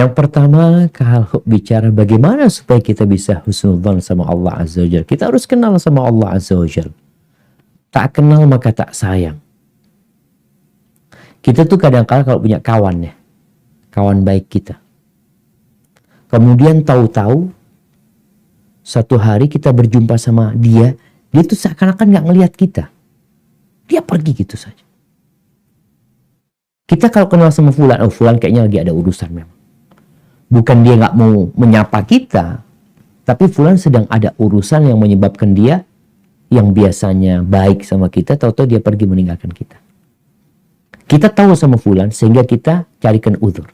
Yang pertama, kalau bicara bagaimana supaya kita bisa husnudzon sama Allah Azza wa Jalla, kita harus kenal sama Allah Azza wa Jalla. Tak kenal maka tak sayang. Kita tuh kadang-kadang kalau punya kawan ya, kawan baik kita. Kemudian tahu-tahu satu hari kita berjumpa sama dia tuh seakan-akan nggak ngelihat kita. Dia pergi gitu saja. Kita kalau kenal sama fulan, oh fulan kayaknya lagi ada urusan memang. Bukan dia nggak mau menyapa kita, tapi fulan sedang ada urusan yang menyebabkan dia yang biasanya baik sama kita, tahu-tahu dia pergi meninggalkan kita. Kita tahu sama fulan sehingga kita carikan uzur.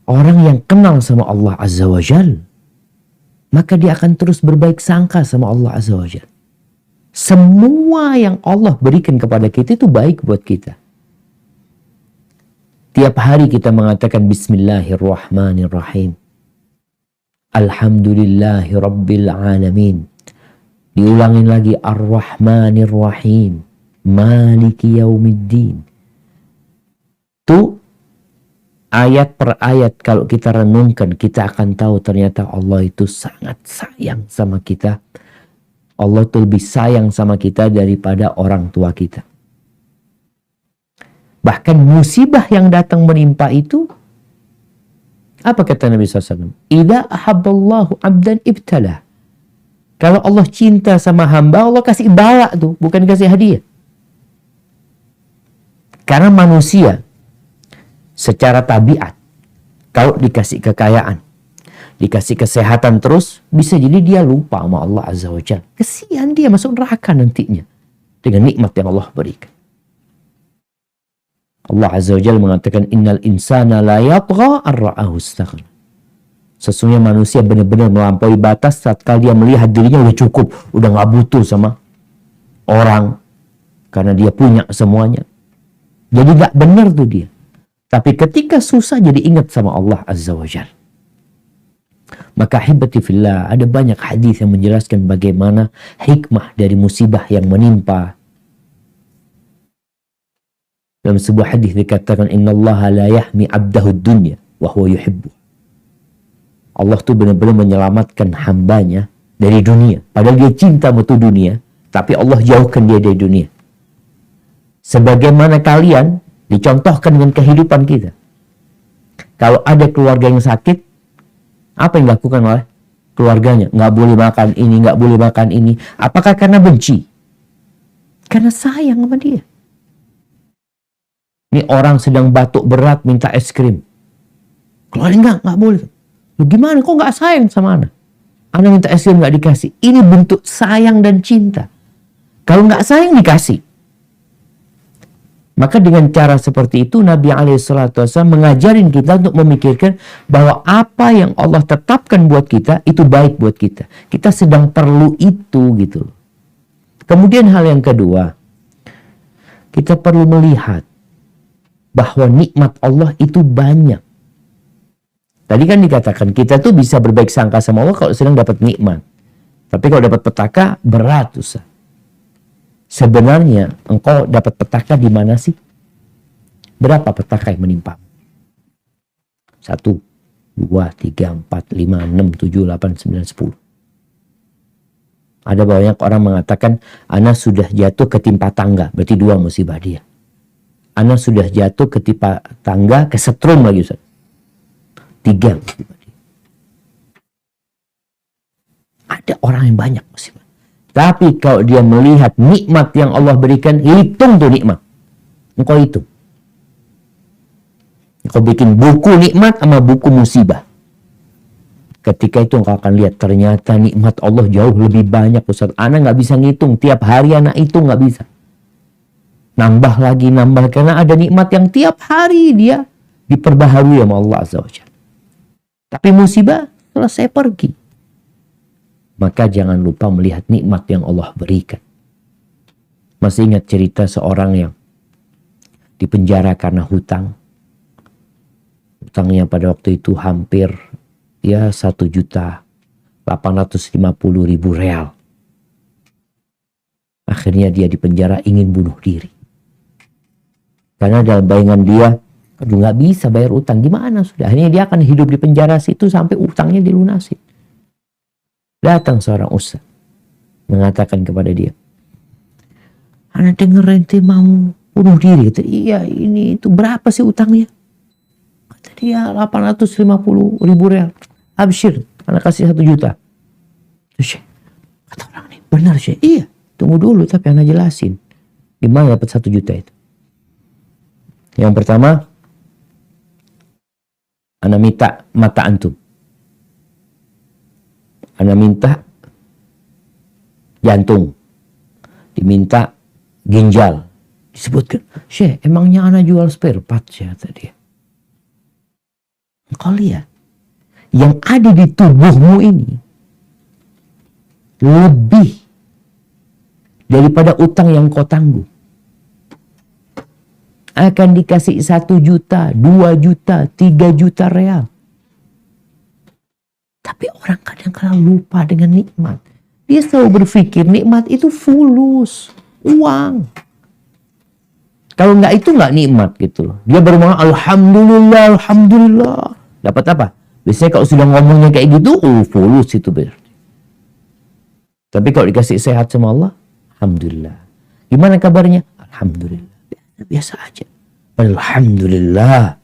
Orang yang kenal sama Allah Azza wa Jalla, maka dia akan terus berbaik sangka sama Allah Azza wa Jalla. Semua yang Allah berikan kepada kita itu baik buat kita. Tiap hari kita mengatakan Bismillahirrahmanirrahim. Alhamdulillahi Rabbil Alamin. Diulangin lagi Ar-Rahmanir-Rahim. Maliki Yaumiddin. Itu ayat per ayat kalau kita renungkan, kita akan tahu ternyata Allah itu sangat sayang sama kita. Allah itu lebih sayang sama kita daripada orang tua kita. Bahkan musibah yang datang menimpa itu, apa kata Nabi SAW? Idza ahabballahu abdan ibtalah. Kalau Allah cinta sama hamba, Allah kasih bala tuh, bukan kasih hadiah. Karena manusia secara tabiat, kalau dikasih kekayaan, dikasih kesehatan terus, bisa jadi dia lupa sama Allah Azza wa Jalla. Kesian dia masuk neraka nantinya dengan nikmat yang Allah berikan. Allah Azza wa Jalla mengatakan innal insana la yatgha ar-ra'ahu istaghna. Sesungguhnya manusia benar-benar melampaui batas saat dia melihat dirinya udah cukup, udah nggak butuh sama orang karena dia punya semuanya. Jadi nggak benar tuh dia. Tapi ketika susah jadi ingat sama Allah Azza wa Jalla. Maka hibati fillah, ada banyak hadis yang menjelaskan bagaimana hikmah dari musibah yang menimpa. Dalam sebuah hadis dikatakan innallaha la yahmi 'abdahu dunya wa huwa yuhibbu. Allah tuh benar-benar menyelamatkan hambanya dari dunia. Padahal dia cinta sama tuh dunia, tapi Allah jauhkan dia dari dunia. Sebagaimana kalian dicontohkan dengan kehidupan kita. Kalau ada keluarga yang sakit, apa yang dilakukan oleh keluarganya? Nggak boleh makan ini, nggak boleh makan ini. Apakah karena benci? Karena sayang sama dia. Ini orang sedang batuk berat minta es krim. Keluarga nggak boleh. Lu gimana? Kok nggak sayang sama anak? Anak minta es krim nggak dikasih. Ini bentuk sayang dan cinta. Kalau nggak sayang dikasih. Maka dengan cara seperti itu Nabi SAW mengajarin kita untuk memikirkan bahwa apa yang Allah tetapkan buat kita itu baik buat kita. Kita sedang perlu itu gitu. Kemudian hal yang kedua, kita perlu melihat bahwa nikmat Allah itu banyak. Tadi kan dikatakan kita tuh bisa berbaik sangka sama Allah kalau sedang dapat nikmat. Tapi kalau dapat petaka berat susah. Sebenarnya engkau dapat petaka di mana sih? Berapa petaka yang menimpa? 1, 2, 3, 4, 5, 6, 7, 8, 9, 10. Ada banyak orang mengatakan ana sudah jatuh ketimpa tangga. Berarti 2 musibah dia. Ana sudah jatuh ketimpa tangga kesetrum lagi Ustaz. 3 musibah dia. Ada orang yang banyak musibah. Tapi kalau dia melihat nikmat yang Allah berikan, hitung tuh nikmat. Engkau hitung. Engkau bikin buku nikmat sama buku musibah. Ketika itu engkau akan lihat ternyata nikmat Allah jauh lebih banyak Ustaz. Anak nggak bisa ngitung. Tiap hari anak hitung nggak bisa. Nambah lagi, nambah. Karena ada nikmat yang tiap hari dia diperbaharui sama Allah Azza wa Jalla. Tapi musibah selesai pergi. Maka jangan lupa melihat nikmat yang Allah berikan. Masih ingat cerita seorang yang dipenjara karena hutang. Hutangnya pada waktu itu hampir 1.850.000 real. Akhirnya dia dipenjara ingin bunuh diri. Karena dalam bayangan dia Aduh, nggak bisa bayar utang. Gimana sudah? Akhirnya dia akan hidup di penjara situ sampai utangnya dilunasi. Datang seorang ustaz mengatakan kepada dia, "Ana dengar ente mau bunuh diri." Kata, "Iya, ini itu berapa sih utangnya?" Kata dia, 850.000 real. "Absyir, ana kasih 1 juta." Terus kata orang ini, "Benar Syekh?" "Iya, tunggu dulu tapi ana jelasin. Gimana dapat 1 juta itu?" Yang pertama, ana minta mata antum. Ana minta jantung. Diminta ginjal. Disebutkan, "Syekh, emangnya ana jual spare part?" kata dia. Engkau lihat, yang ada di tubuhmu ini lebih daripada utang yang kau tangguh. Akan dikasih 1 juta, 2 juta, 3 juta real. Tapi orang kadang-kadang lupa dengan nikmat. Dia selalu berpikir nikmat itu fulus, uang. Kalau nggak itu nggak nikmat gitu loh. Dia baru ngomong alhamdulillah, alhamdulillah. Dapat apa? Biasanya kalau sudah ngomongnya kayak gitu, fulus itu berarti. Tapi kalau dikasih sehat sama Allah, alhamdulillah. Gimana kabarnya? Alhamdulillah. Biasa aja. Alhamdulillah.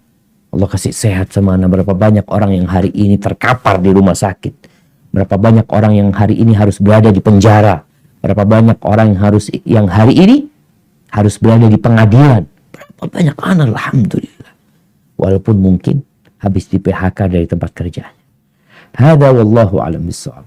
Allah kasih sehat sama anak. Berapa banyak orang yang hari ini terkapar di rumah sakit. Berapa banyak orang yang hari ini harus berada di penjara. Berapa banyak orang yang hari ini harus berada di pengadilan. Berapa banyak anak, alhamdulillah. Walaupun mungkin habis di PHK dari tempat kerjanya. Hada wallahu a'lam bishawab.